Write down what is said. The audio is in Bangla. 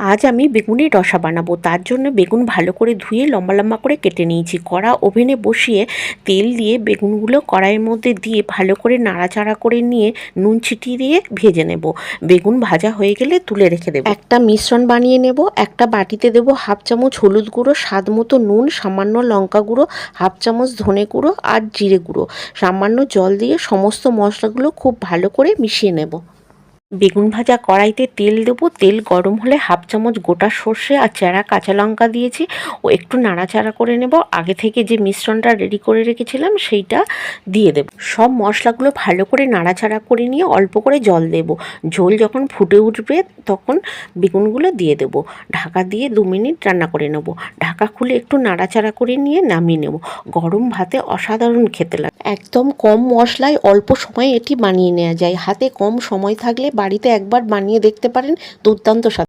আজ আমি বেগুনের রসা বানাবো। তার জন্য বেগুন ভালো করে ধুয়ে লম্বা লম্বা করে কেটে নিয়েছি। কড়া ওভেনে বসিয়ে তেল দিয়ে বেগুনগুলো কড়াইয়ের মধ্যে দিয়ে ভালো করে নাড়াচাড়া করে নিয়ে নুন ছিটিয়ে দিয়ে ভেজে নেব। বেগুন ভাজা হয়ে গেলে তুলে রেখে দেবো। একটা মিশ্রণ বানিয়ে নেব। একটা বাটিতে দেবো হাফ চামচ হলুদ গুঁড়ো, স্বাদ মতো নুন, সামান্য লঙ্কা গুঁড়ো, হাফ চামচ ধনে গুঁড়ো আর জিরে গুঁড়ো। সামান্য জল দিয়ে সমস্ত মশলাগুলো খুব ভালো করে মিশিয়ে নেব। বেগুন ভাজা কড়াইতে তেল দেবো। তেল গরম হলে হাফ চামচ গোটা সর্ষে আর চেরা কাঁচা লঙ্কা দিয়েছি ও একটু নাড়াচাড়া করে নেব। আগে থেকে যে মিশ্রণটা রেডি করে রেখেছিলাম সেইটা দিয়ে দেব। সব মশলাগুলো ভালো করে নাড়াচাড়া করে নিয়ে অল্প করে জল দেব। ঝোল যখন ফুটে উঠবে তখন বেগুনগুলো দিয়ে দেব। ঢাকা দিয়ে 2 মিনিট রান্না করে নেব। ঢাকা খুলে একটু নাড়াচাড়া করে নিয়ে নামিয়ে নেব। গরম ভাতে অসাধারণ খেতে লাগে। একদম কম মশলায় অল্প সময়ে এটি বানিয়ে নেওয়া যায়। হাতে কম সময় থাকলে বাড়িতে একবার বানিয়ে দেখতে পারেন, দুর্দান্ত স্বাদ।